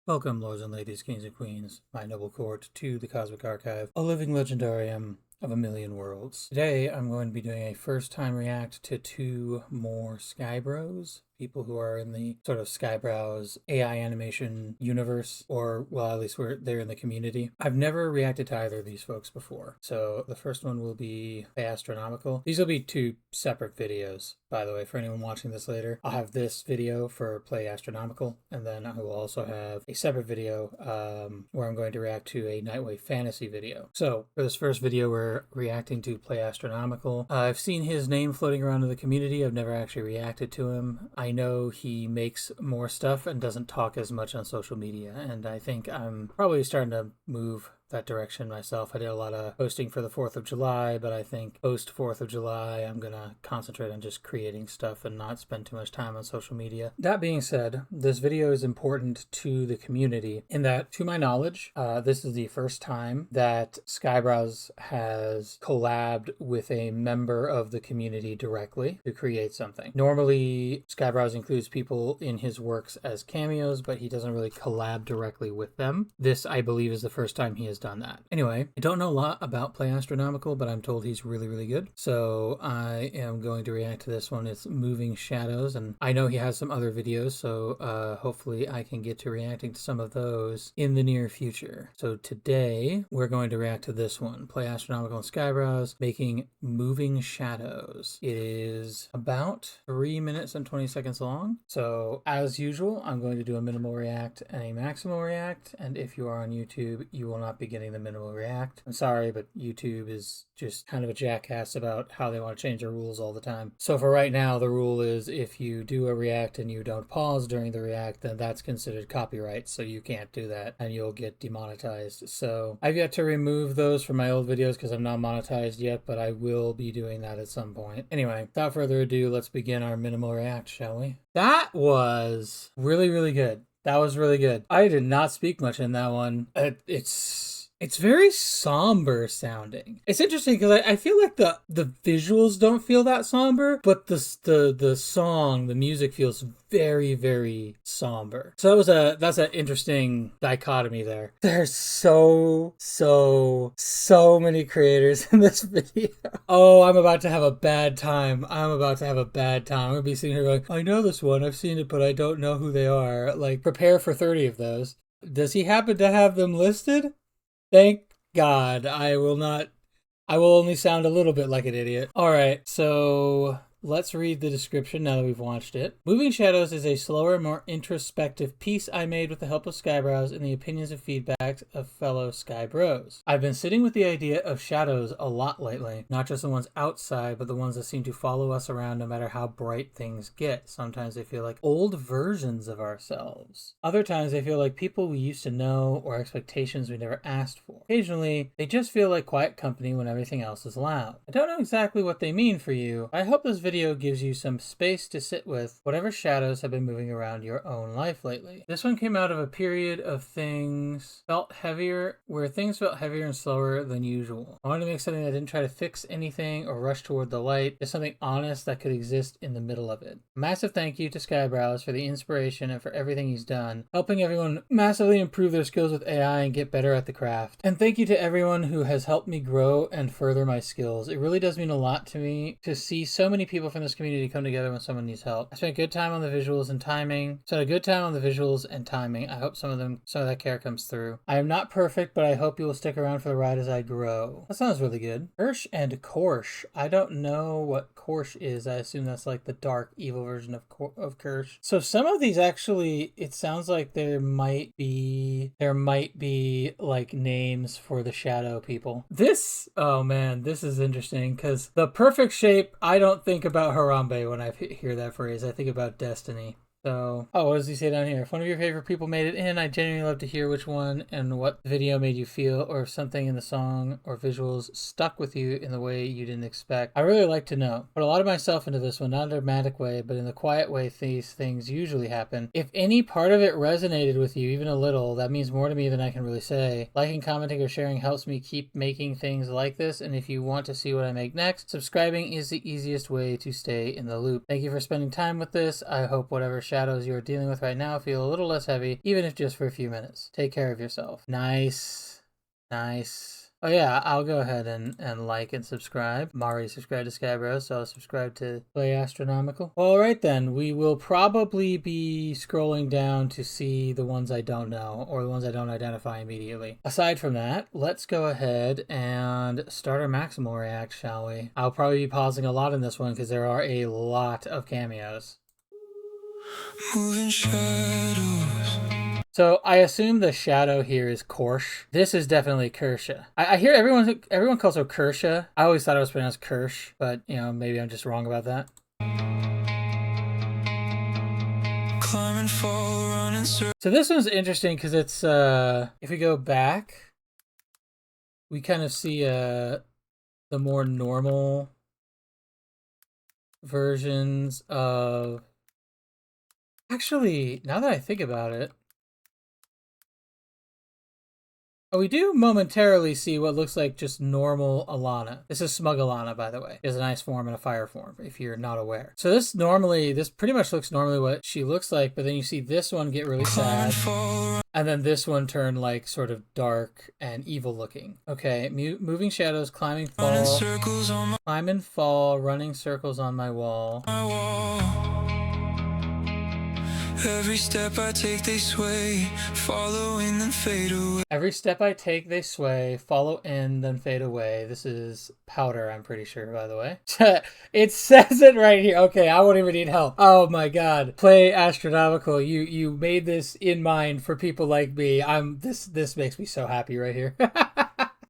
Welcome, lords and ladies, kings and queens, my noble court, to the Cosmic Archive, a living legendarium of a million worlds. Today, I'm going to be doing a first-time react to two more Skyebrows, people who are in the sort of Skyebrows AI animation universe, or, well, at least they're in the community. I've never reacted to either of these folks before. So the first one will be PlayAstronomical. These will be two separate videos, by the way, for anyone watching this later. I'll have this video for PlayAstronomical, and then I will also have a separate video where I'm going to react to a Nightwave Fantasy video. So for this first video, we're reacting to PlayAstronomical. I've seen his name floating around in the community. I've never actually reacted to him. I know he makes more stuff and doesn't talk as much on social media, and I think I'm probably starting to move that direction myself. I did a lot of posting for the 4th of July, but I think post 4th of July, I'm gonna concentrate on just creating stuff and not spend too much time on social media. That being said, this video is important to the community in that, to my knowledge, this is the first time that Skyebrows has collabed with a member of the community directly to create something. Normally, Skyebrows includes people in his works as cameos, but he doesn't really collab directly with them. This, I believe, is the first time he has done that. Anyway, I don't know a lot about PlayAstronomical, but I'm told he's really, really good. So I am going to react to this one. It's Moving Shadows, and I know he has some other videos, so hopefully I can get to reacting to some of those in the near future. So today, we're going to react to this one, PlayAstronomical and Skyebrows, making Moving Shadows. It is about 3 minutes and 20 seconds long. So as usual, I'm going to do a minimal react and a maximal react, and if you are on YouTube, you will not be getting the minimal react. I'm sorry, but YouTube is just kind of a jackass about how they want to change their rules all the time. So for right now, the rule is if you do a react and you don't pause during the react, then that's considered copyright, so you can't do that and you'll get demonetized. So I've yet to remove those from my old videos because I'm not monetized yet, but I will be doing that at some point. Anyway, without further ado, let's begin our minimal react, shall we? That was really, really good. That was really good. I did not speak much in that one. It's very somber sounding. It's interesting because I feel like the visuals don't feel that somber, but the song, the music feels very, very somber. So that's an interesting dichotomy there. There's so many creators in this video. Oh, I'm about to have a bad time. I'm gonna be sitting here going, I know this one, I've seen it, but I don't know who they are. Like, prepare for 30 of those. Does he happen to have them listed? Thank God. I will only sound a little bit like an idiot. All right, so let's read the description now that we've watched it. Moving Shadows is a slower, more introspective piece I made with the help of Skyebrows and the opinions and feedback of fellow Skyebros. I've been sitting with the idea of shadows a lot lately, not just the ones outside, but the ones that seem to follow us around no matter how bright things get. Sometimes they feel like old versions of ourselves. Other times they feel like people we used to know or expectations we never asked for. Occasionally, they just feel like quiet company when everything else is loud. I don't know exactly what they mean for you. I hope this video gives you some space to sit with whatever shadows have been moving around your own life lately. This one came out of a period of where things felt heavier and slower than usual. I wanted to make something that didn't try to fix anything or rush toward the light, just something honest that could exist in the middle of it. A massive thank you to Skyebrows for the inspiration and for everything he's done, helping everyone massively improve their skills with AI and get better at the craft. And thank you to everyone who has helped me grow and further my skills. It really does mean a lot to me to see so many people from this community come together when someone needs help. I spent a good time on the visuals and timing. I hope some of that care comes through. I am not perfect, but I hope you will stick around for the ride as I grow. That sounds really good. Kirsch and Korsch. I don't know what Korsch is. I assume that's like the dark, evil version of Kirsch. So some of these actually, it sounds like there might be like names for the shadow people. Oh man, this is interesting because the perfect shape, I don't think about Harambe when I hear that phrase. I think about Destiny. So, what does he say down here? If one of your favorite people made it in, I'd genuinely love to hear which one and what the video made you feel, or if something in the song or visuals stuck with you in the way you didn't expect. I really like to know. Put a lot of myself into this one, not in a dramatic way, but in the quiet way these things usually happen. If any part of it resonated with you, even a little, that means more to me than I can really say. Liking, commenting, or sharing helps me keep making things like this, and if you want to see what I make next, subscribing is the easiest way to stay in the loop. Thank you for spending time with this. I hope whatever shadows you are dealing with right now feel a little less heavy, even if just for a few minutes. Take care of yourself. Nice. Nice. Oh yeah, I'll go ahead and like and subscribe. I'm already subscribed to Skyebrows, so I'll subscribe to PlayAstronomical. Alright then, we will probably be scrolling down to see the ones I don't know, or the ones I don't identify immediately. Aside from that, let's go ahead and start our maximal react, shall we? I'll probably be pausing a lot in this one because there are a lot of cameos. Moving shadows. So I assume the shadow here is Korsh. This is definitely Kersha. I hear everyone calls her Kersha. I always thought it was pronounced Kirsch, but you know, maybe I'm just wrong about that. So this one's interesting because it's if we go back, we kind of see the more normal versions of. Actually, now that I think about it. Oh, we do momentarily see what looks like just normal Alana. This is Smug Alana, by the way. There's a nice form and a fire form, if you're not aware. So this pretty much looks normally what she looks like, but then you see this one get really sad. And then this one turn like sort of dark and evil looking. Okay, moving shadows, climbing, fall. Climb and fall, running circles on my wall. Every step I take, they sway, follow in, then fade away. Every step I take, they sway, follow in, then fade away. This is Powder, I'm pretty sure, by the way. It says it right here. Okay, I won't even need help. Oh my god. PlayAstronomical, you made this in mind for people like me. This makes me so happy right here.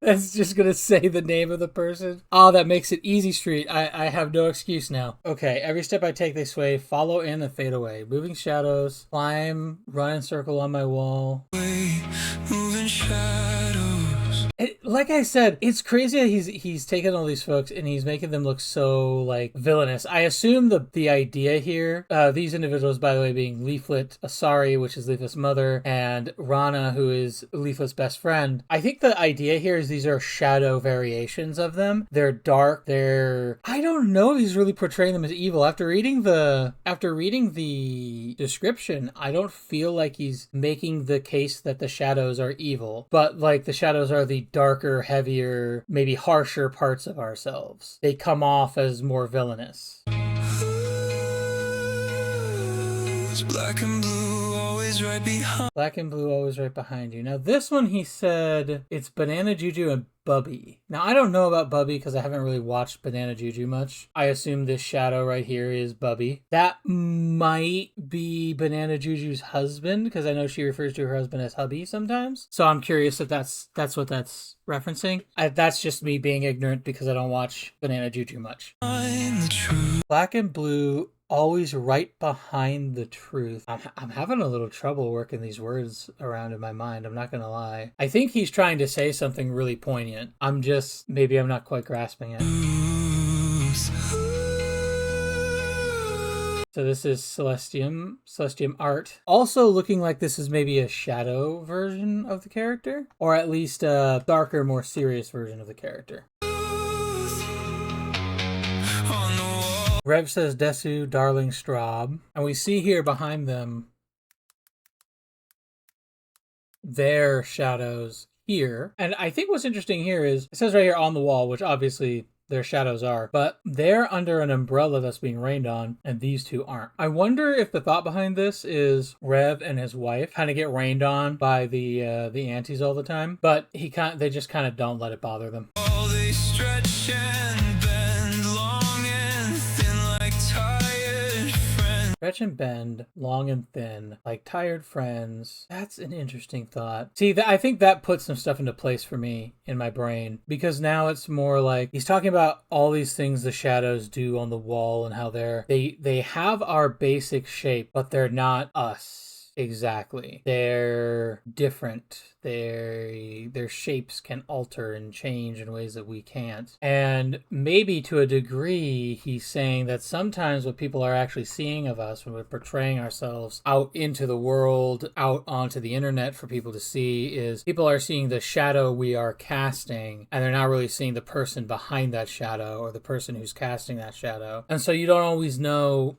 That's just gonna say the name of the person. Oh, that makes it easy street. I have no excuse now. Okay, every step I take, they sway, follow in and fade away. Moving shadows, climb, run in circle on my wall. Moving shadows. Like I said, it's crazy that he's taken all these folks and he's making them look so like villainous. I assume the idea here, these individuals, by the way, being Leaflet Asari, which is Leaflet's mother, and Rana, who is Leaflet's best friend. I think the idea here is these are shadow variations of them. They're dark. I don't know if he's really portraying them as evil. After reading the description, I don't feel like he's making the case that the shadows are evil, but like the shadows are the darker, heavier, maybe harsher parts of ourselves. They come off as more villainous. Black and blue, always right behind. Black and blue, always right behind you. Now this one, he said it's Banana Juju and Bubby. Now I don't know about Bubby because I haven't really watched Banana Juju much. I assume this shadow right here is Bubby. That might be Banana Juju's husband because I know she refers to her husband as hubby sometimes. So I'm curious if that's what that's referencing. That's just me being ignorant because I don't watch Banana Juju much. Black and blue, always right behind the truth. I'm having a little trouble working these words around in my mind. I'm not gonna lie. I think he's trying to say something really poignant. Maybe I'm not quite grasping it. So this is Celestium art. Also looking like this is maybe a shadow version of the character, or at least a darker, more serious version of the character. Rev says Desu, Darling Straub. And we see here behind them their shadows here. And I think what's interesting here is, it says right here on the wall, which obviously their shadows are, but they're under an umbrella that's being rained on, and these two aren't. I wonder if the thought behind this is Rev and his wife kind of get rained on by the aunties all the time, but they just kind of don't let it bother them. Oh, they stretch and bend long and thin like tired friends. Stretch and bend long and thin like tired friends. That's an interesting thought. See, I think that puts some stuff into place for me in my brain, because now it's more like he's talking about all these things the shadows do on the wall and how they have our basic shape, but they're not us. Exactly. They're different. Their shapes can alter and change in ways that we can't. And maybe to a degree, he's saying that sometimes what people are actually seeing of us when we're portraying ourselves out into the world, out onto the internet for people to see, is people are seeing the shadow we are casting, and they're not really seeing the person behind that shadow or the person who's casting that shadow. And so you don't always know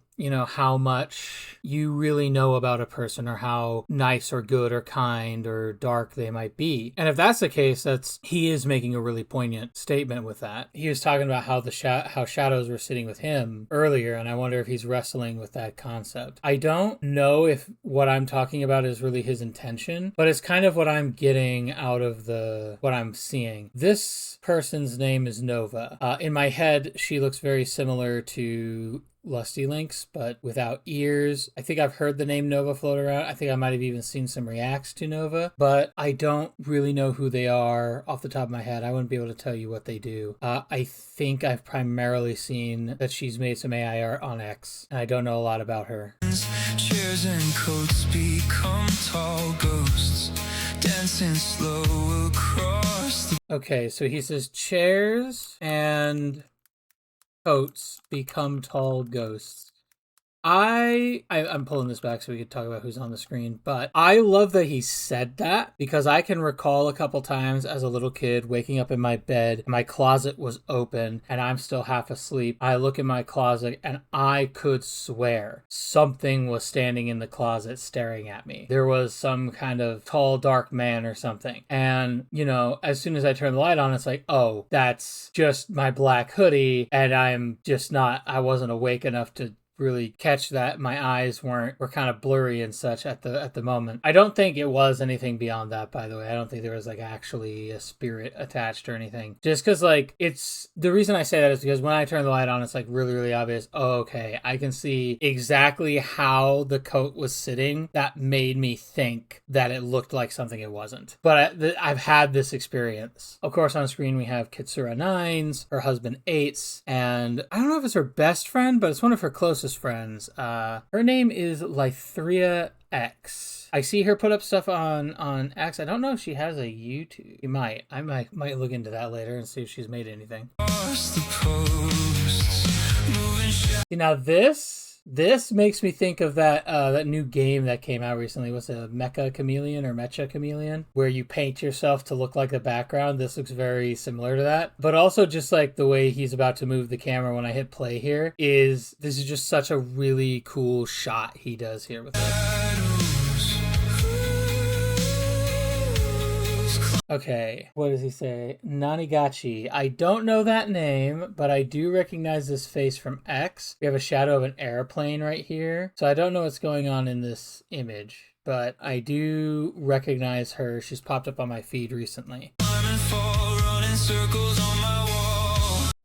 how much you really know about a person or how nice or good or kind or dark they might be. And if that's the case, he is making a really poignant statement with that. He was talking about how how shadows were sitting with him earlier, and I wonder if he's wrestling with that concept. I don't know if what I'm talking about is really his intention, but it's kind of what I'm getting out of what I'm seeing. This person's name is Nova. In my head, she looks very similar to Lusty Lynx, but without ears. I think I've heard the name Nova float around. I think I might have even seen some reacts to Nova, but I don't really know who they are off the top of my head. I wouldn't be able to tell you what they do. I think I've primarily seen that she's made some AI art on X, and I don't know a lot about her. Chairs and coats become tall ghosts, dancing slow across the... Okay, so he says chairs and coats become tall ghosts. I'm pulling this back so we could talk about who's on the screen, but I love that he said that, because I can recall a couple times as a little kid waking up in my bed, my closet was open and I'm still half asleep. I look in my closet and I could swear something was standing in the closet staring at me. There was some kind of tall, dark man or something. And, as soon as I turn the light on, it's like, oh, that's just my black hoodie, and I wasn't awake enough to really catch that. My eyes were kind of blurry and such at the moment. I don't think it was anything beyond that, by the way. I don't think there was actually a spirit attached or anything. Just because it's the reason I say that is because when I turn the light on, it's really, really obvious. Oh, okay, I can see exactly how the coat was sitting. That made me think that it looked like something it wasn't. But I've had this experience. Of course, on screen we have Kitsura Nines, her husband Eights, and I don't know if it's her best friend, but it's one of her closest friends. Her name is Lythria X. I see her put up stuff on X. I don't know if she has a YouTube. I might look into that later and see if she's made anything. See, now this makes me think of that new game that came out recently. What's it, Mecha Chameleon, where you paint yourself to look like the background. This looks very similar to that. But also just the way he's about to move the camera when I hit play here this is just such a really cool shot he does here with it. Okay, what does he say? Nanigachi. I don't know that name, but I do recognize this face from X. We have a shadow of an airplane right here. So I don't know what's going on in this image, but I do recognize her. She's popped up on my feed recently.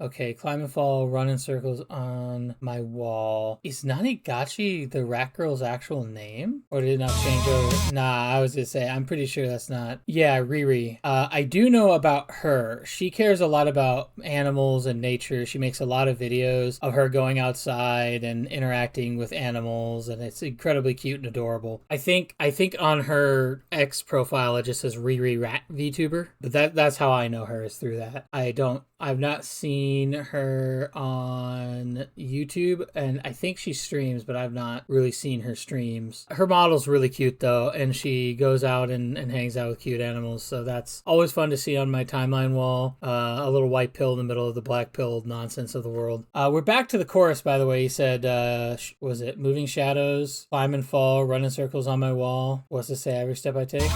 Okay, climb and fall, run in circles on my wall. Is Nanigachi the rat girl's actual name? Or did it not change over? Nah, I was gonna say, I'm pretty sure that's not. Yeah, Riri. I do know about her. She cares a lot about animals and nature. She makes a lot of videos of her going outside and interacting with animals, and it's incredibly cute and adorable. I think on her X profile it just says Riri Rat VTuber, but that's how I know her, is through that. I've not seen her on YouTube, and I think she streams, but I've not really seen her streams. Her model's really cute though, and she goes out and hangs out with cute animals, so that's always fun to see on my timeline wall. A little white pill in the middle of the black pill nonsense of the world. We're back to the chorus, by the way. He said, was it moving shadows, climb and fall, run in circles on my wall? What's it say? Every step I take?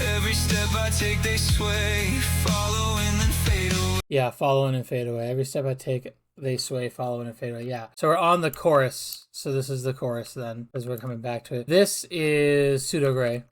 Every step I take, they sway, follow and then fade away. Yeah, follow and fade away. Every step I take, they sway, follow and fade away. Yeah. So we're on the chorus. So this is the chorus then, as we're coming back to it. This is Pseudo Gray.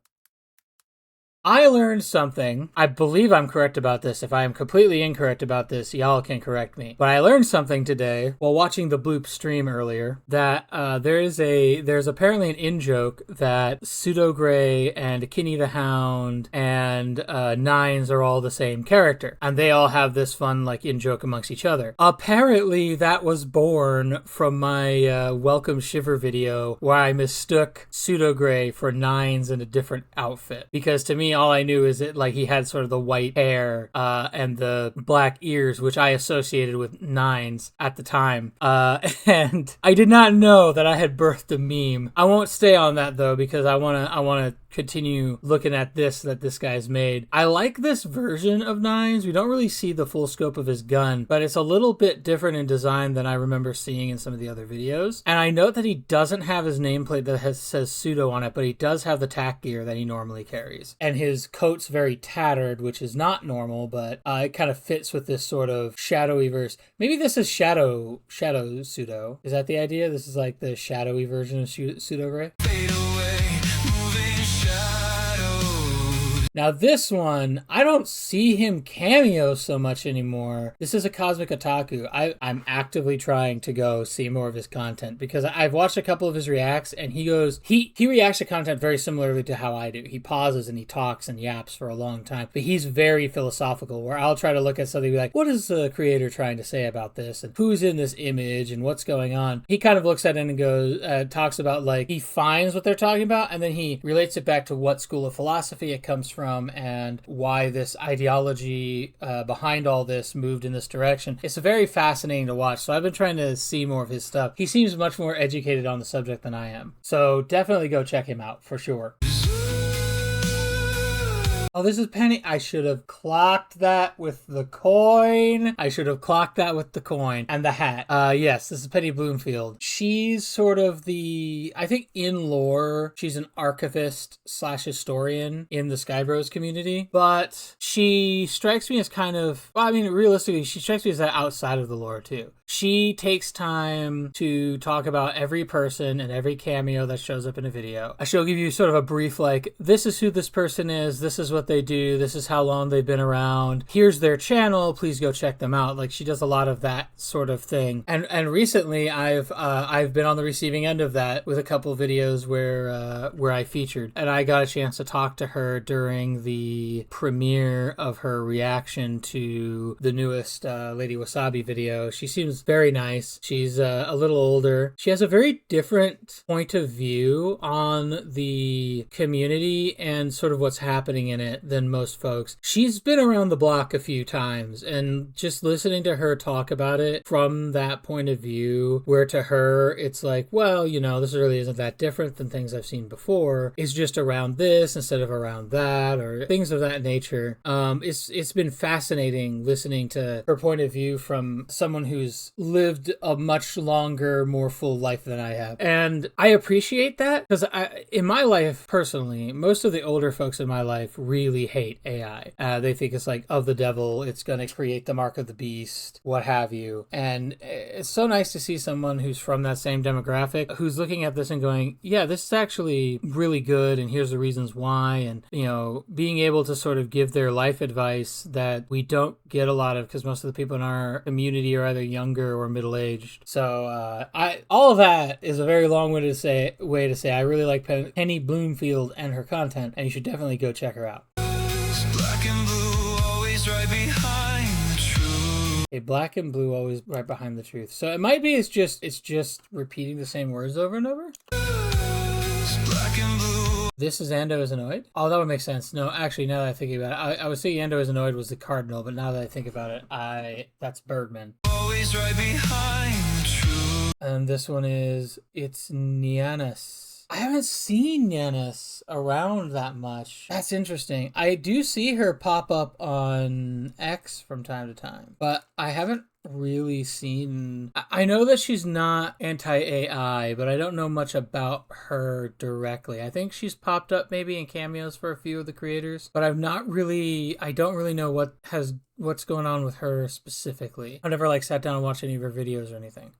I learned something. I believe I'm correct about this. If I am completely incorrect about this, y'all can correct me. But I learned something today while watching the Bloop stream earlier, that there's apparently an in-joke that Pseudo Gray and Kitty the Hound and Nines are all the same character. And they all have this fun in-joke amongst each other. Apparently that was born from my Welcome Shiver video where I mistook Pseudo Gray for Nines in a different outfit. Because to me, all I knew is that he had sort of the white hair and the black ears, which I associated with Nines at the time. And I did not know that I had birthed a meme. I won't stay on that though, because I wanna continue looking at this that this guy's made. I like this version of Nines. We don't really see the full scope of his gun, but it's a little bit different in design than I remember seeing in some of the other videos. And I note that he doesn't have his nameplate that says pseudo on it, but he does have the tack gear that he normally carries. And his coat's very tattered, which is not normal, but it kind of fits with this sort of shadowy verse. Maybe this is shadow pseudo. Is that the idea? This is like the shadowy version of pseudo gray? Now this one, I don't see him cameo so much anymore. This is a Cosmic Otaku. I'm actively trying to go see more of his content because I've watched a couple of his reacts and he reacts to content very similarly to how I do. He pauses and he talks and yaps for a long time, but he's very philosophical where I'll try to look at something and be like, what is the creator trying to say about this? And who's in this image and what's going on? He kind of looks at it and goes, talks about like, he finds what they're talking about and then he relates it back to what school of philosophy it comes from and why this ideology behind all this moved in this direction. It's very fascinating to watch. So I've been trying to see more of his stuff. He seems much more educated on the subject than I am. So definitely go check him out for sure. Oh, this is Penny. I should have clocked that with the coin. And the hat. Yes, this is Penny Bloomfield. She's sort of I think in lore, she's an archivist / historian in the Skyebrows community. But she strikes me as kind of, well, I mean, realistically, she strikes me as that outside of the lore too. She takes time to talk about every person and every cameo that shows up in a video. She'll give you sort of a brief like, this is who this person is, this is what they do, this is how long they've been around, here's their channel, please go check them out. Like she does a lot of that sort of thing. And recently I've been on the receiving end of that with a couple of videos where I featured. And I got a chance to talk to her during the premiere of her reaction to the newest Lady Wasabi video. She seems very nice. She's a little older. She has a very different point of view on the community and sort of what's happening in it than most folks. She's been around the block a few times and just listening to her talk about it from that point of view, where to her it's like, well, you know, this really isn't that different than things I've seen before. It's just around this instead of around that or things of that nature. It's been fascinating listening to her point of view from someone who's lived a much longer, more full life than I have. And I appreciate that because in my life, personally, most of the older folks in my life really hate AI. They think it's like of the devil, it's going to create the mark of the beast, what have you. And it's so nice to see someone who's from that same demographic who's looking at this and going, yeah, this is actually really good and here's the reasons why. And, you know, being able to sort of give their life advice that we don't get a lot of because most of the people in our community are either younger or middle-aged. So all of that is a very long way to say I really like Penny Bloomfield and her content, and you should definitely go check her out. Black and blue, always right behind the truth. A black and blue, always right behind the truth. So it might be it's just repeating the same words over and over. Black and blue. This is Ando is annoyed? Oh, that would make sense. No, actually, now that I think about it, I was thinking Ando is annoyed was the cardinal, but now that I think about it, that's Bergman. Always right behind the truth. And this one it's Nianis. I haven't seen Nianis around that much. That's interesting. I do see her pop up on X from time to time, but I haven't really seen. I know that she's not anti-AI, but I don't know much about her directly. I think she's popped up maybe in cameos for a few of the creators, but I don't really know what's going on with her specifically. I've never sat down and watched any of her videos or anything.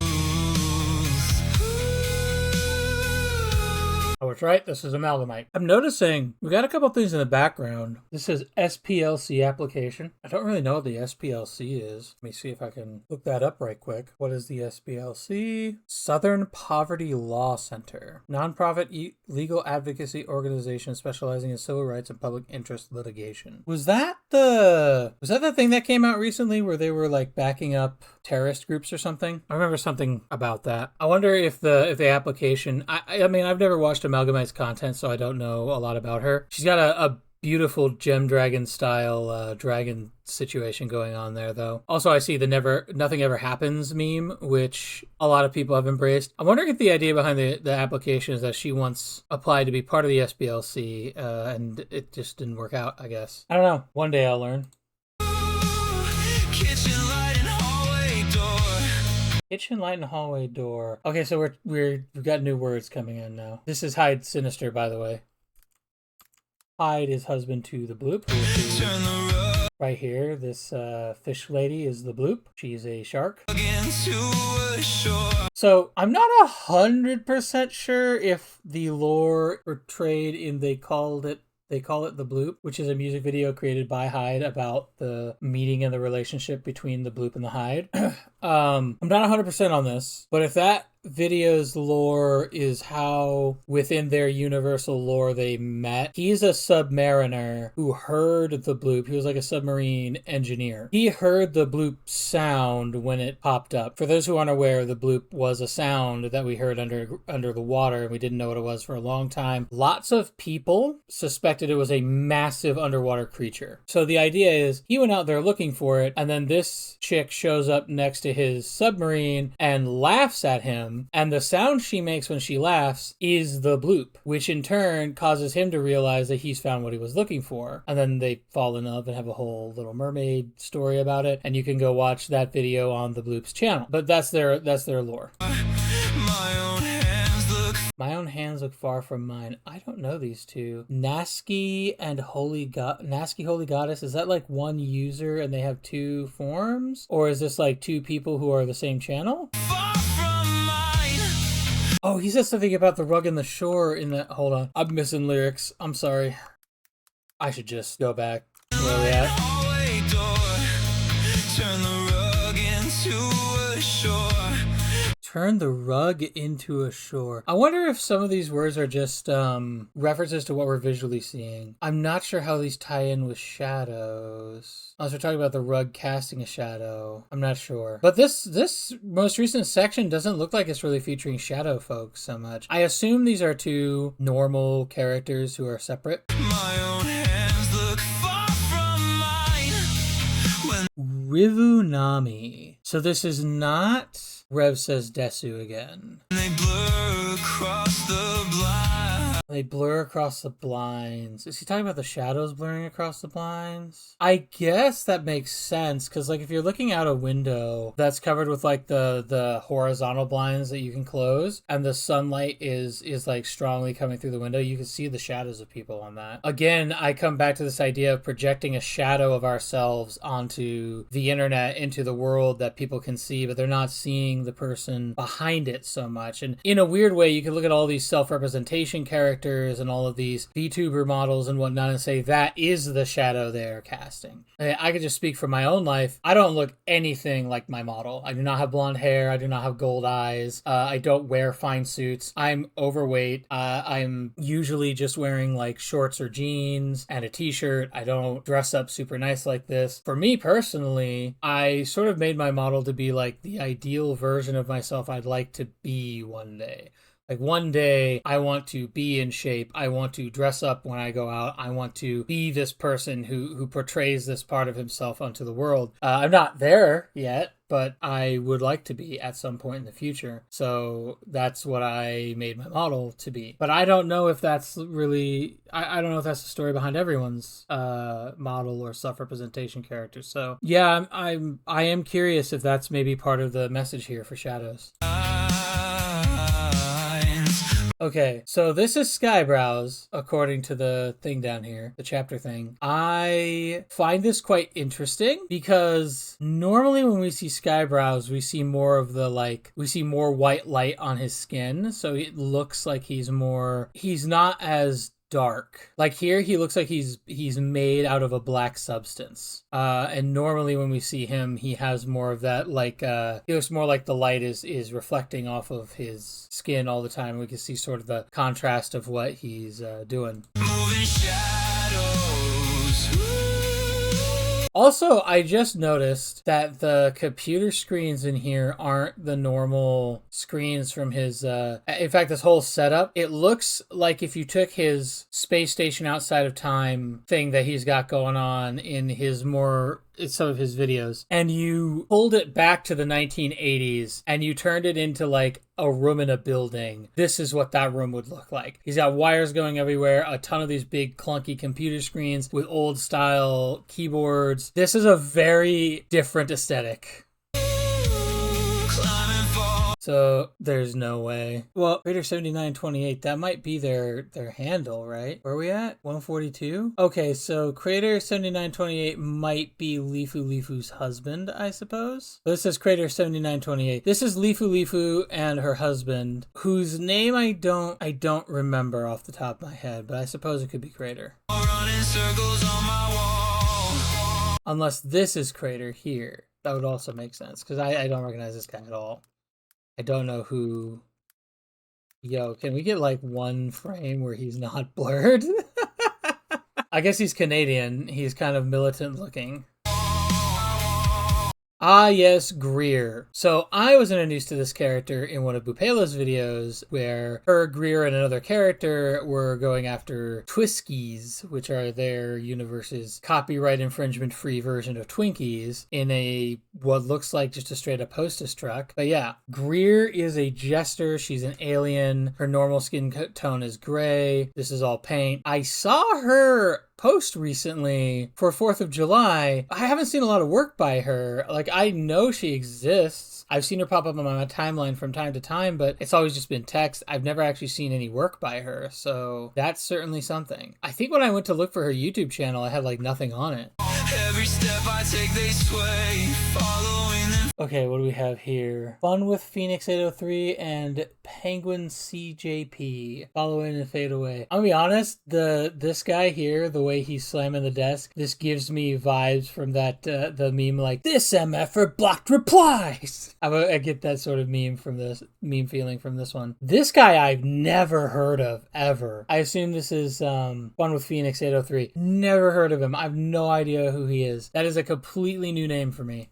Oh, it's right. This is Amalgamite. I'm noticing we got a couple things in the background. This says SPLC application. I don't really know what the SPLC is. Let me see if I can look that up right quick. What is the SPLC? Southern Poverty Law Center. Nonprofit legal advocacy organization specializing in civil rights and public interest litigation. Was that the thing that came out recently where they were backing up terrorist groups or something? I remember something about that. I wonder if the application, I mean, I've never watched Amalgamite's content, so I don't know a lot about her. She's got a beautiful gem dragon style dragon situation going on there, though. Also, I see the nothing ever happens meme, which a lot of people have embraced. I'm wondering if the idea behind the application is that she once applied to be part of the SBLC, and it just didn't work out, I guess. I don't know. One day I'll learn. Kitchen light and hallway door. Okay, so we've got new words coming in now. This is Hyde Sinister, by the way. Hyde is husband to the Bloop. Right here, this fish lady is the Bloop. She's a shark. So I'm not 100% sure if the lore portrayed in They Call It The Bloop, which is a music video created by Hyde about the meeting and the relationship between the Bloop and the Hyde. I'm not 100% on this, but if that video's lore is how within their universal lore they met, he's a submariner who heard the Bloop. He was like a submarine engineer. He heard the Bloop sound when it popped up. For those who aren't aware, the Bloop was a sound that we heard under the water, and we didn't know what it was for a long time. Lots of people suspected it was a massive underwater creature. So the idea is he went out there looking for it, and then this chick shows up next to his submarine and laughs at him. And the sound she makes when she laughs is the Bloop, which in turn causes him to realize that he's found what he was looking for. And then they fall in love and have a whole Little Mermaid story about it. And you can go watch that video on the Bloop's channel. But that's their lore. My own hands look far from mine. I don't know these two. Nasky and Nasky Holy Goddess. Is that like one user and they have two forms? Or is this like two people who are the same channel? Oh, he says something about the rug and the shore in that. Hold on. I'm missing lyrics. I'm sorry. I should just go back. Where are we at? Turn the rug into a shore. Turn the rug into a shore. I wonder if some of these words are just references to what we're visually seeing. I'm not sure how these tie in with shadows. Unless we're talking about the rug casting a shadow. I'm not sure. But this most recent section doesn't look like it's really featuring shadow folks so much. I assume these are two normal characters who are separate. My own hands look far from mine. Rivunami. So this is not... Rev says Desu again. They blur across the blinds. They blur across the blinds. Is he talking about the shadows blurring across the blinds? I guess that makes sense, because like if you're looking out a window that's covered with like the horizontal blinds that you can close, and the sunlight is like strongly coming through the window, you can see the shadows of people on that. Again, I come back to this idea of projecting a shadow of ourselves onto the internet, into the world that people can see, but they're not seeing the person behind it so much. And in a weird way, you can look at all these self-representation characters and all of these VTuber models and whatnot and say that is the shadow they're casting. I could just speak from my own life. I don't look anything like my model. I do not have blonde hair. I do not have gold eyes. I don't wear fine suits. I'm overweight. I'm usually just wearing like shorts or jeans and a t-shirt. I don't dress up super nice like this. For me personally, I sort of made my model to be like the ideal version of myself I'd like to be one day. Like one day I want to be in shape. I want to dress up when I go out. I want to be this person who portrays this part of himself onto the world. I'm not there yet, but I would like to be at some point in the future. So that's what I made my model to be. But I don't know if that's really, I don't know if that's the story behind everyone's model or self-representation character. So yeah, I am curious if that's maybe part of the message here for Shadows. Okay, so this is Skyebrows, according to the thing down here, the chapter thing. I find this quite interesting because normally when we see Skyebrows, we see more of the we see more white light on his skin. So it looks like he's not as dark. Like here, he looks like he's made out of a black substance. And normally when we see him, he has more of that, he looks more like the light is reflecting off of his skin all the time. We can see sort of the contrast of what he's doing. Moving shadows. Also, I just noticed that the computer screens in here aren't the normal screens from his, in fact, this whole setup, it looks like if you took his space station outside of time thing that he's got going on in his some of his videos, and you pulled it back to the 1980s and you turned it into like a room in a building, this is what that room would look like. He's got wires going everywhere, a ton of these big clunky computer screens with old style keyboards. This is a very different aesthetic. So there's no way. Well, Raider 7928, that might be their handle, right? Where are we at? 142? Okay, so Crater 7928 might be Lifu's husband, I suppose. This is Crater 7928. This is Lifu and her husband, whose name I don't remember off the top of my head, but I suppose it could be Crater. Unless this is Crater here. That would also make sense, because I don't recognize this guy at all. I don't know who. Yo, can we get like one frame where he's not blurred? I guess he's Canadian. He's kind of militant looking. Ah, yes, Greer. So I was introduced to this character in one of Bupela's videos where her, Greer, and another character were going after Twiskies, which are their universe's copyright infringement-free version of Twinkies, in what looks like just a straight-up hostess truck. But yeah, Greer is a jester. She's an alien. Her normal skin tone is gray. This is all paint. I saw her post recently for 4th of July. I haven't seen a lot of work by her. Like, I know she exists. I've seen her pop up on my timeline from time to time, but it's always just been text. I've never actually seen any work by her, so that's certainly something. I think when I went to look for her YouTube channel, I had like nothing on it. Every step I take, they sway, following them. Okay, what do we have here? Fun with Phoenix 803 and Penguin CJP. Follow in and fade away. I'm gonna be honest, this guy here, the way he's slamming the desk, this gives me vibes from that the meme like, this MF blocked replies. I get that sort of meme feeling from this one. This guy I've never heard of ever. I assume this is Fun with Phoenix 803. Never heard of him. I have no idea who he is. That is a completely new name for me.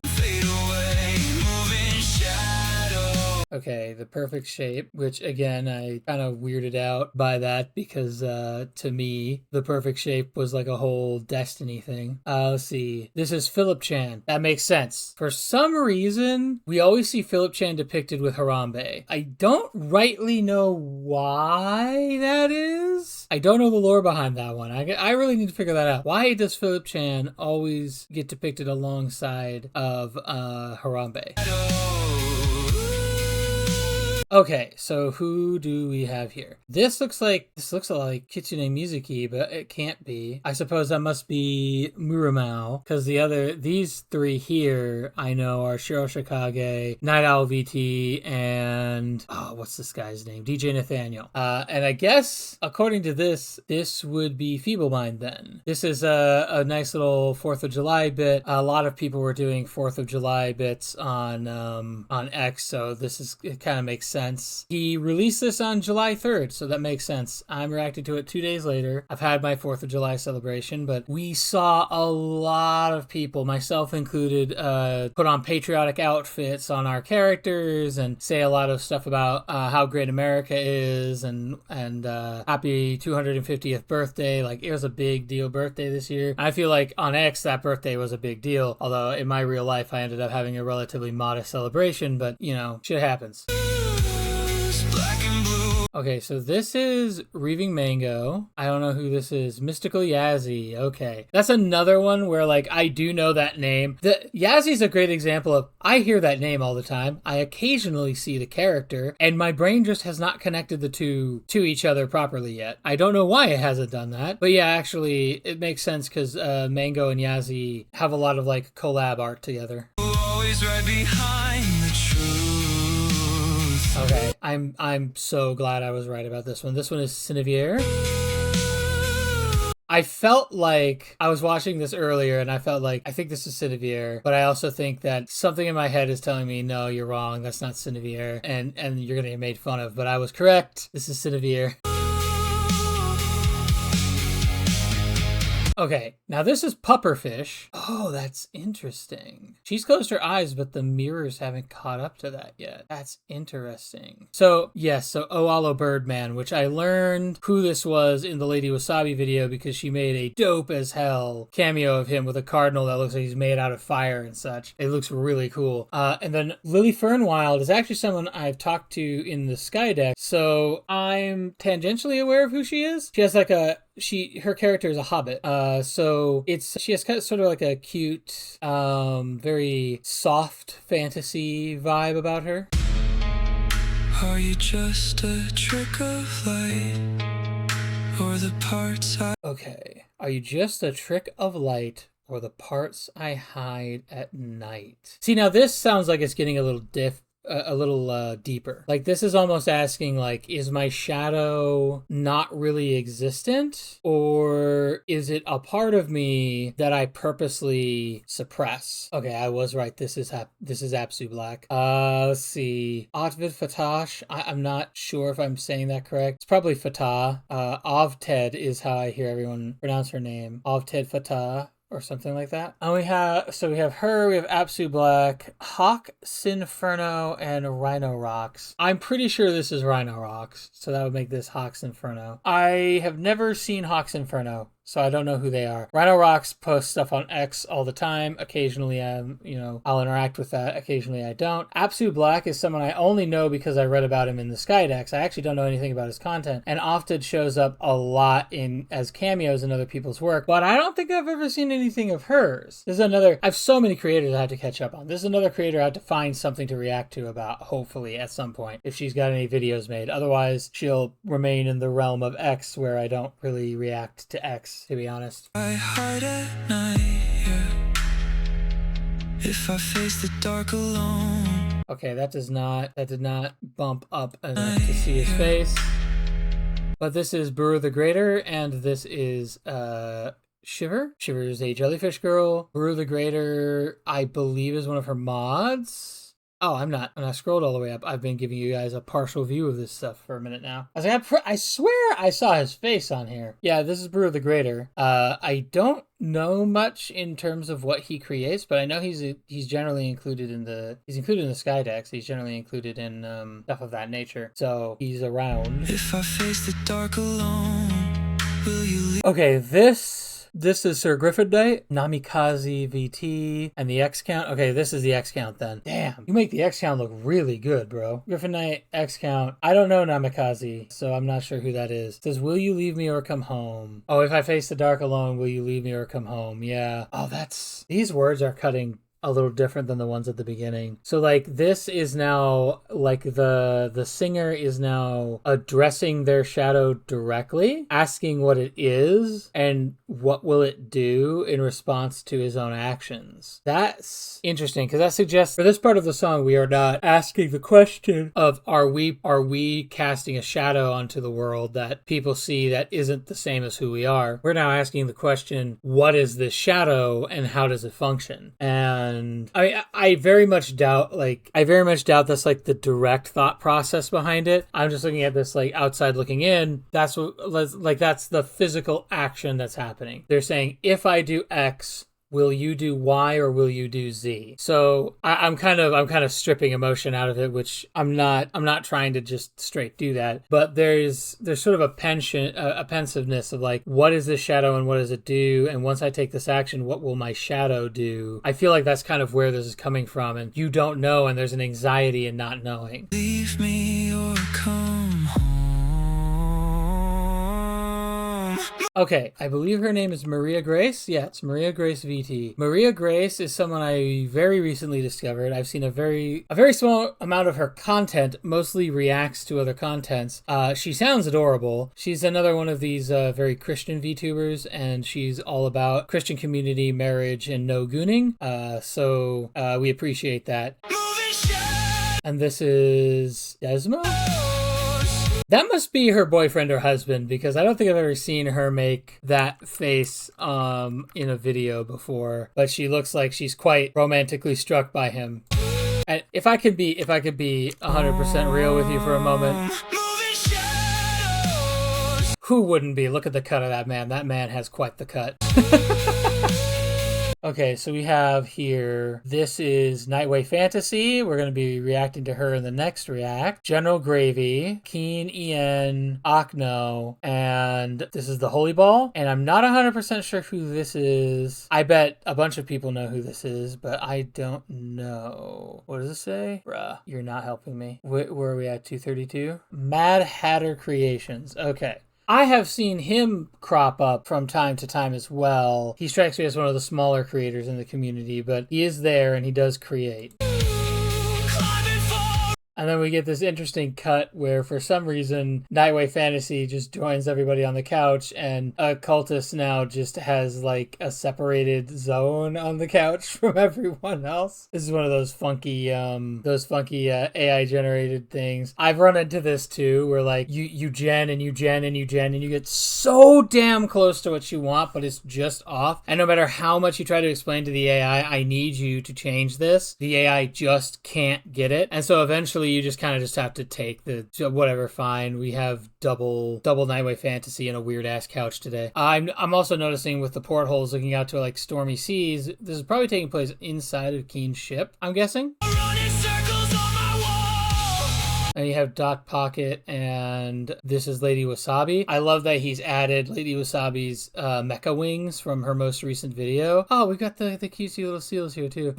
Okay, the perfect shape, which again, I kind of weirded out by that because to me, the perfect shape was like a whole Destiny thing. Let's see. This is Philip Chan. That makes sense. For some reason, we always see Philip Chan depicted with Harambe. I don't rightly know why that is. I don't know the lore behind that one. I really need to figure that out. Why does Philip Chan always get depicted alongside of Harambe? Okay, so who do we have here? This looks like Kitsune Mizuki, but it can't be. I suppose that must be Muramau, because these three here I know are Shiro Shikage, Night Owl VT, and what's this guy's name? DJ Nathaniel. And I guess according to this would be Feeblemind then. This is a nice little 4th of July bit. A lot of people were doing 4th of July bits on X, so it kind of makes sense. He released this on July 3rd, so that makes sense. I'm reacting to it 2 days later. I've had my 4th of July celebration, but we saw a lot of people, myself included, put on patriotic outfits on our characters and say a lot of stuff about how great America is and happy 250th birthday. Like, it was a big deal birthday this year. I feel like on X, that birthday was a big deal, although in my real life, I ended up having a relatively modest celebration, but, you know, shit happens. Okay, so this is Reaving Mango. I don't know who this is. Mystical Yazzie. Okay. That's another one where, like, I do know that name. Yazzie's a great example of, I hear that name all the time. I occasionally see the character, and my brain just has not connected the two to each other properly yet. I don't know why it hasn't done that. But yeah, actually, it makes sense because Mango and Yazzie have a lot of, like, collab art together. Always right behind the truth. Okay, I'm so glad I was right about this one. This one is Cinevier. I felt like I was watching this earlier and I felt like I think this is Cinevier, but I also think that something in my head is telling me, no, you're wrong. That's not Cinevier, and you're going to get made fun of, but I was correct. This is Cinevier. Okay, Now this is pupperfish. Oh, that's interesting. She's closed her eyes, but the mirrors haven't caught up to that yet. That's interesting. So yes, so Oalo Birdman, which I learned who this was in the Lady Wasabi video because she made a dope as hell cameo of him with a cardinal that looks like he's made out of fire and such. It looks really cool. And then Lily Fernwild is actually someone I've talked to in the Skydeck, so I'm tangentially aware of who she is. She has like her character is a hobbit. So she has kind of sort of like a cute, very soft fantasy vibe about her. Are you just a trick of light, or the parts Okay. Are you just a trick of light, or the parts I hide at night? See, now this sounds like it's getting a little deeper. Like this is almost asking like, is my shadow not really existent, or is it a part of me that I purposely suppress? Okay, I was right. This is Apsu Black. Let's see. Otvid Fatash. I'm not sure if I'm saying that correct. It's probably Fatah. Ovted is how I hear everyone pronounce her name. Ovted Fatah, or something like that. And we have her, we have Apsu Black, Hawk Sinferno, and Rhino Rocks. I'm pretty sure this is Rhino Rocks, so that would make this Hawk's Inferno. I have never seen Hawk's Inferno, so I don't know who they are. Rhino Rocks posts stuff on X all the time. Occasionally, I'll interact with that. Occasionally, I don't. Apsu Black is someone I only know because I read about him in the Skydex. I actually don't know anything about his content, and often shows up a lot as cameos in other people's work, but I don't think I've ever seen anything of hers. I have so many creators I have to catch up on. This is another creator I have to find something to react to about, hopefully, at some point, if she's got any videos made. Otherwise, she'll remain in the realm of X, where I don't really react to X, to be honest. I hide at night, yeah. If I face the dark alone. Okay, that did not bump up enough to see his face. But this is Brewer the Greater, and this is Shiver. Shiver is a jellyfish girl. Brewer the Greater, I believe, is one of her mods. Oh, I'm not. When I scrolled all the way up, I've been giving you guys a partial view of this stuff for a minute now. I swear I saw his face on here. Yeah, this is Brewer the Greater. I don't know much in terms of what he creates, but I know he's generally included in the Skydex. He's generally included in stuff of that nature. So he's around. If I face the dark alone, will you leave? Okay, This is Sir Griffin Knight, Namikaze VT, and the X count. Okay, this is the X count then. Damn, you make the X count look really good, bro. Griffin Knight, X count. I don't know Namikaze, so I'm not sure who that is. It says, will you leave me or come home? Oh, if I face the dark alone, will you leave me or come home? Yeah. Oh, these words are cutting a little different than the ones at the beginning. So like this is now like the singer is now addressing their shadow directly, asking what it is and what will it do in response to his own actions. That's interesting because that suggests for this part of the song we are not asking the question of are we casting a shadow onto the world that people see that isn't the same as who we are. We're now asking the question, what is this shadow and how does it function? And I very much doubt that's like the direct thought process behind it. I'm just looking at this like outside looking in. That's the physical action that's happening. They're saying, if I do X, will you do Y or will you do Z? So I'm kind of stripping emotion out of it, which I'm not trying to just straight do that. But there's sort of a pensiveness of like, what is this shadow and what does it do? And once I take this action, what will my shadow do? I feel like that's kind of where this is coming from. And you don't know, and there's an anxiety in not knowing. Leave me or come home. Okay, I believe her name is Maria Grace. Yeah, it's Maria Grace VT. Maria Grace is someone I very recently discovered. I've seen a very small amount of her content, mostly reacts to other contents. She sounds adorable. She's another one of these very Christian VTubers, and she's all about Christian community, marriage, and no gooning. So we appreciate that. And this is Desmo? That must be her boyfriend or husband, because I don't think I've ever seen her make that face in a video before. But she looks like she's quite romantically struck by him. And if I could be 100% real with you for a moment, who wouldn't be? Look at the cut of that man. That man has quite the cut. Okay, so we have here, this is Nightway Fantasy. We're going to be reacting to her in the next react. General Gravy, Keen En, Akno, and this is the Holy Ball. And I'm not 100% sure who this is. I bet a bunch of people know who this is, but I don't know. What does it say? Bruh, you're not helping me. Where are we at? 232? Mad Hatter Creations. Okay. I have seen him crop up from time to time as well. He strikes me as one of the smaller creators in the community, but he is there and he does create. And then we get this interesting cut where for some reason Nightway Fantasy just joins everybody on the couch and a cultist now just has like a separated zone on the couch from everyone else. This is one of those funky AI generated things. I've run into this too where like you gen and you gen and you gen and you get so damn close to what you want, but it's just off. And no matter how much you try to explain to the AI, I need you to change this, the AI just can't get it. And so eventually you just kind of just have to take the whatever, fine. We have double Nightway Fantasy and a weird ass couch today. I'm also noticing with the portholes looking out to like stormy seas, this is probably taking place inside of Keen's ship, I'm guessing. And you have Dot Pocket, and this is Lady Wasabi. I love that he's added Lady Wasabi's mecha wings from her most recent video. Oh, we got the cutesy little seals here too.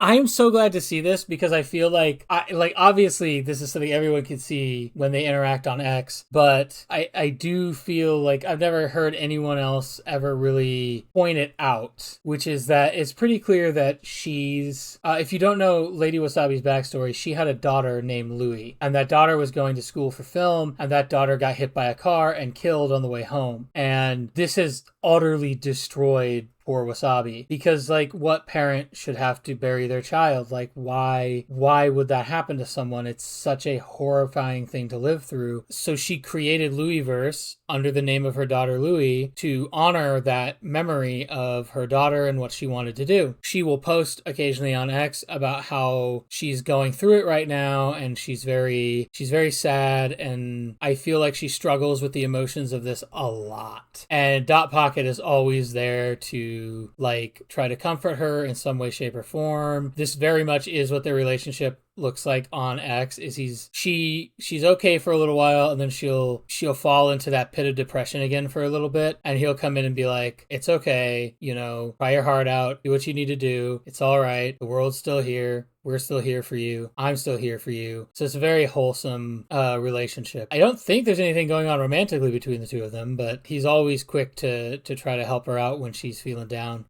I am so glad to see this because I feel like obviously this is something everyone can see when they interact on X, but I do feel like I've never heard anyone else ever really point it out, which is that it's pretty clear that she's, if you don't know Lady Wasabi's backstory, she had a daughter named Louie. And that daughter was going to school for film, and that daughter got hit by a car and killed on the way home. And this has utterly destroyed poor Wasabi, because like what parent should have to bury their child? Like why would that happen to someone? It's such a horrifying thing to live through. So she created Louisverse under the name of her daughter Louie to honor that memory of her daughter and what she wanted to do. She will post occasionally on X about how she's going through it right now and she's very sad, and I feel like she struggles with the emotions of this a lot. And Dot Pocket is always there to like try to comfort her in some way, shape, or form. This very much is what their relationship looks like on X. Is she's okay for a little while, and then she'll fall into that pit of depression again for a little bit, and he'll come in and be like, it's okay, cry your heart out, do what you need to do, it's all right, the world's still here, we're still here for you, I'm still here for you. So it's a very wholesome relationship. I don't think there's anything going on romantically between the two of them, but he's always quick to try to help her out when she's feeling down.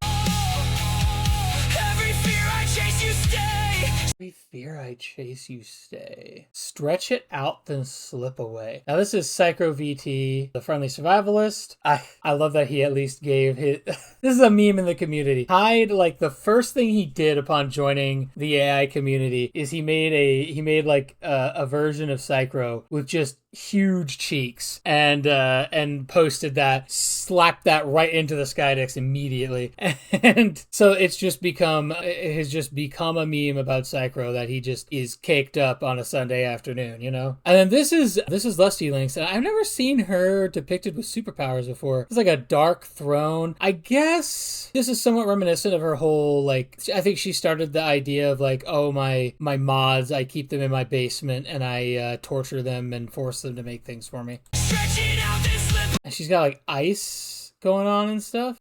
Every fear I chase you stay. Stretch it out, then slip away. Now this is Psychro VT, the friendly survivalist. I love that he at least gave his... This is a meme in the community. Hyde, like the first thing he did upon joining the AI community is he made a version of Psychro with just huge cheeks and posted that, slapped that right into the Skydex immediately. And so it has just become a meme about Psychro that he just is caked up on a Sunday afternoon, And then this is Lusty Lynx, and I've never seen her depicted with superpowers before. It's like a dark throne. I guess this is somewhat reminiscent of her whole, like, I think she started the idea of like, oh, my mods, I keep them in my basement and I torture them and force them to make things for me. And she's got like ice going on and stuff.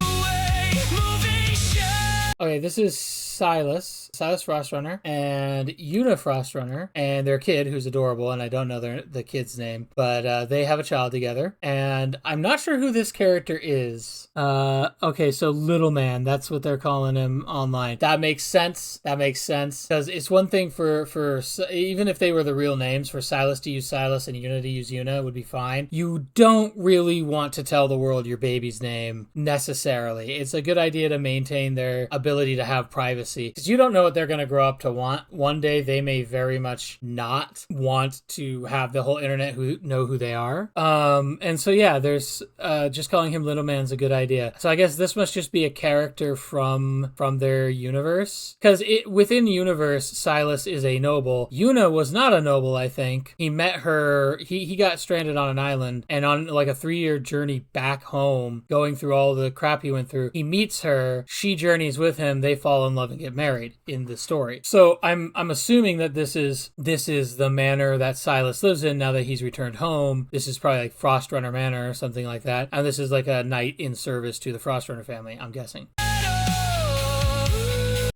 Okay, this is Silas Frostrunner and Una Frostrunner and their kid, who's adorable, and I don't know the kid's name, but they have a child together, and I'm not sure who this character is. Okay, so Little Man, that's what they're calling him online. That makes sense, because it's one thing for even if they were the real names, for Silas to use Silas and Una to use Una would be fine. You don't really want to tell the world your baby's name necessarily. It's a good idea to maintain their ability to have privacy, because you don't know what they're going to grow up to want. One day they may very much not want to have the whole internet know who they are. And so yeah, there's just calling him Little Man's a good idea. So I guess this must just be a character from their universe, because within universe Silas is a noble. Yuna was not a noble. I think he met her. He got stranded on an island, and on like a 3-year journey back home, going through all the crap he went through, he meets her. She journeys with him. They fall in love and get married in the story. So I'm assuming that this is the manor that Silas lives in now that he's returned home. This is probably like Frostrunner Manor or something like that, and this is like a knight in service to the Frostrunner family, I'm guessing.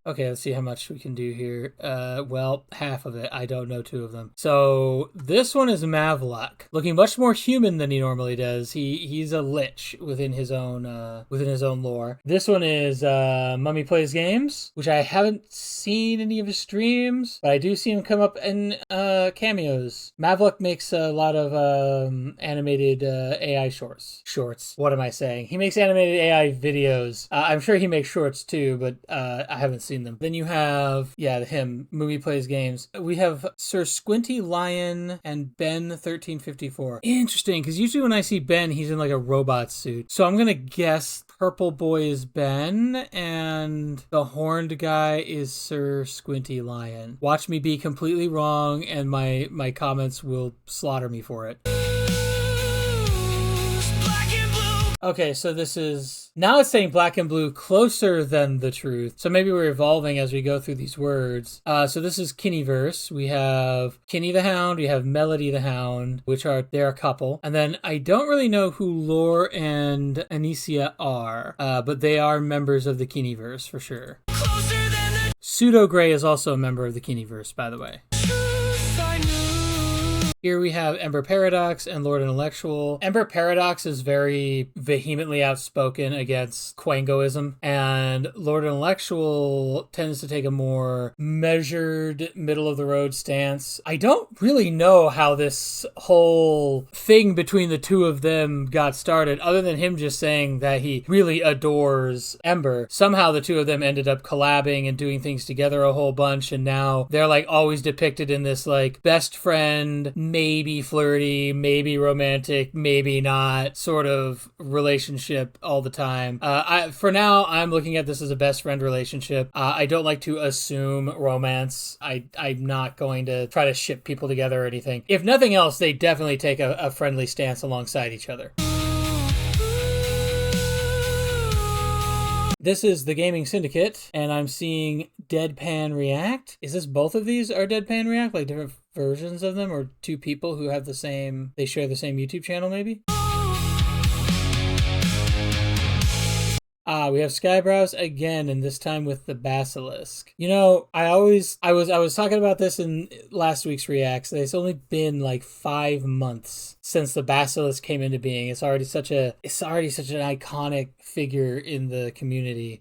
Okay, let's see how much we can do here. Well, half of it. I don't know 2 of them. So this one is Mavlok, looking much more human than he normally does. He's a lich within his own lore. This one is Mummy Plays Games, which I haven't seen any of his streams, but I do see him come up in cameos. Mavlok makes a lot of animated AI shorts. What am I saying? He makes animated AI videos. I'm sure he makes shorts too, but I haven't seen them. Then you have, him, Mummy Plays Games. We have Sir Squinty Lion and Ben 1354. Interesting, because usually when I see Ben, he's in like a robot suit. So I'm gonna guess Purple Boy is Ben, and the horned guy is Sir Squinty Lion. Watch me be completely wrong, and my comments will slaughter me for it. Okay, so this is... Now it's saying black and blue closer than the truth. So maybe we're evolving as we go through these words. So this is Kinneyverse. We have Kinney the Hound. We have Melody the Hound, they're a couple. And then I don't really know who Lore and Anicia are, but they are members of the Kinneyverse for sure. Pseudo Gray is also a member of the Kinneyverse, by the way. Here we have Ember Paradox and Lord Intellectual. Ember Paradox is very vehemently outspoken against Quangoism, and Lord Intellectual tends to take a more measured, middle-of-the-road stance. I don't really know how this whole thing between the 2 of them got started, other than him just saying that he really adores Ember. Somehow the 2 of them ended up collabing and doing things together a whole bunch, and now they're like always depicted in this like best friend, maybe flirty, maybe romantic, maybe not sort of relationship all the time. For now, I'm looking at this as a best friend relationship. I don't like to assume romance. I'm not going to try to ship people together or anything. If nothing else, they definitely take a friendly stance alongside each other. This is the Gaming Syndicate, and I'm seeing Deadpan React. Is this both of these are Deadpan React? Like different versions of them, or 2 people who have they share the same YouTube channel maybe? We have Skyebrows again, and this time with the Basilisk. You know, I was talking about this in last week's Reacts. It's only been like 5 months since the Basilisk came into being. It's already such an iconic figure in the community.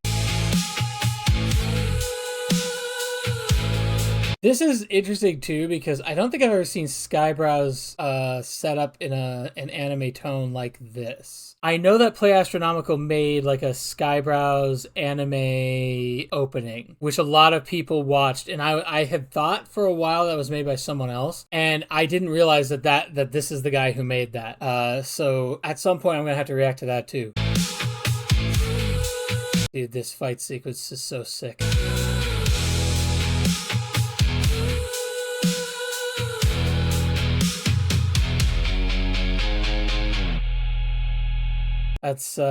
This is interesting too, because I don't think I've ever seen Skyebrows set up in an anime tone like this. I know that PlayAstronomical made like a Skyebrows anime opening, which a lot of people watched, and I had thought for a while that was made by someone else, and I didn't realize that this is the guy who made that. So at some point I'm gonna have to react to that too. Dude, this fight sequence is so sick. Let's see.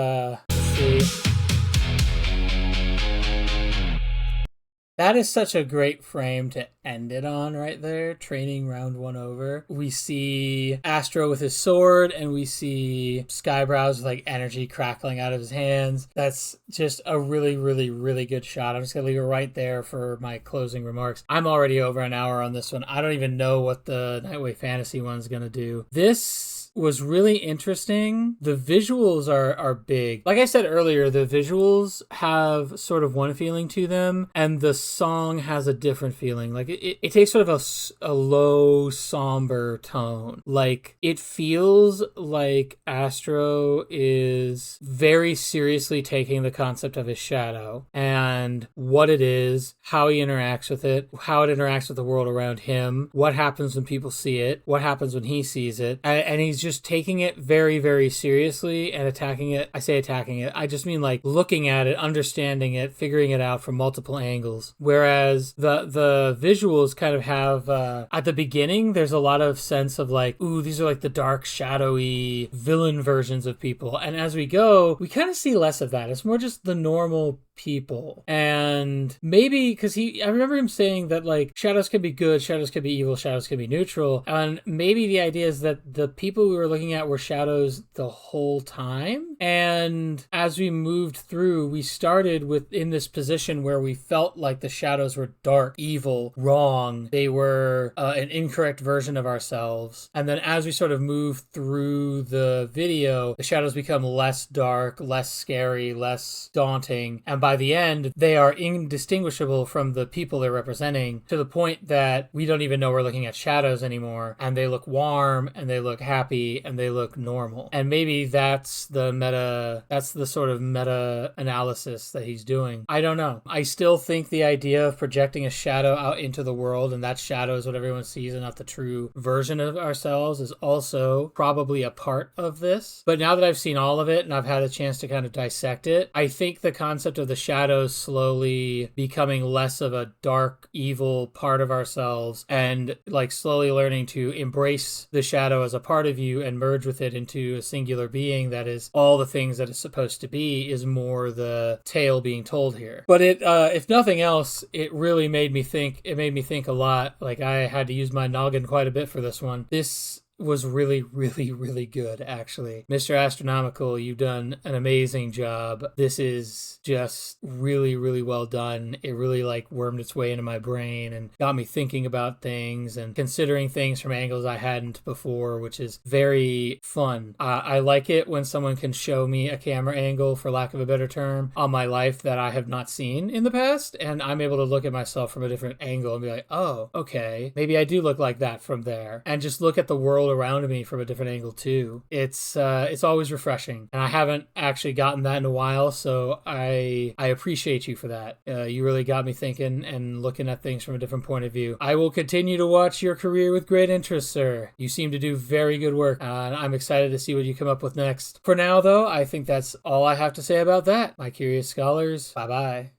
That is such a great frame to end it on right there. Training round 1 over. We see Astro with his sword, and we see Skyebrows with like energy crackling out of his hands. That's just a really, really, really good shot. I'm just gonna leave it right there for my closing remarks. I'm already over an hour on this one. I don't even know what the Nightwave Fantasy one's gonna do. This was really interesting. The visuals are big. Like I said earlier, the visuals have sort of one feeling to them, and the song has a different feeling. Like it takes sort of a low, somber tone. Like it feels like Astro is very seriously taking the concept of his shadow and what it is, how he interacts with it, how it interacts with the world around him, what happens when people see it, what happens when he sees it. And he's just taking it very, very seriously and attacking it. I say attacking it. I just mean like looking at it, understanding it, figuring it out from multiple angles. Whereas the visuals kind of have, at the beginning, there's a lot of sense of like, ooh, these are like the dark, shadowy villain versions of people. And as we go, we kind of see less of that. It's more just the normal people. And maybe because I remember him saying that like shadows can be good, shadows can be evil, shadows can be neutral. And maybe the idea is that the people we were looking at were shadows the whole time. And as we moved through, we started in this position where we felt like the shadows were dark, evil, wrong. They were an incorrect version of ourselves. And then as we sort of move through the video, the shadows become less dark, less scary, less daunting. And by the end, they are indistinguishable from the people they're representing, to the point that we don't even know we're looking at shadows anymore. And they look warm, and they look happy, and they look normal. And maybe that's the sort of meta analysis that he's doing. I don't know. I still think the idea of projecting a shadow out into the world, and that shadow is what everyone sees and not the true version of ourselves, is also probably a part of this. But now that I've seen all of it and I've had a chance to kind of dissect it, I think the concept of the shadows slowly becoming less of a dark, evil part of ourselves, and like slowly learning to embrace the shadow as a part of you and merge with it into a singular being that is all the things that it's supposed to be, is more the tale being told here. But it, if nothing else, it really made me think. It made me think a lot. Like I had to use my noggin quite a bit for this one. This was really, really, really good, actually. Mr. Astronomical, you've done an amazing job. This is just really, really well done. It really like wormed its way into my brain and got me thinking about things and considering things from angles I hadn't before, which is very fun. I like it when someone can show me a camera angle, for lack of a better term, on my life that I have not seen in the past, and I'm able to look at myself from a different angle and be like, oh, okay, maybe I do look like that from there, and just look at the world around me from a different angle too. It's always refreshing, and I haven't actually gotten that in a while, so I appreciate you for that. You really got me thinking and looking at things from a different point of view. I will continue to watch your career with great interest, sir. You seem to do very good work, and I'm excited to see what you come up with next. For now, though, I think that's all I have to say about that. My curious scholars, bye-bye.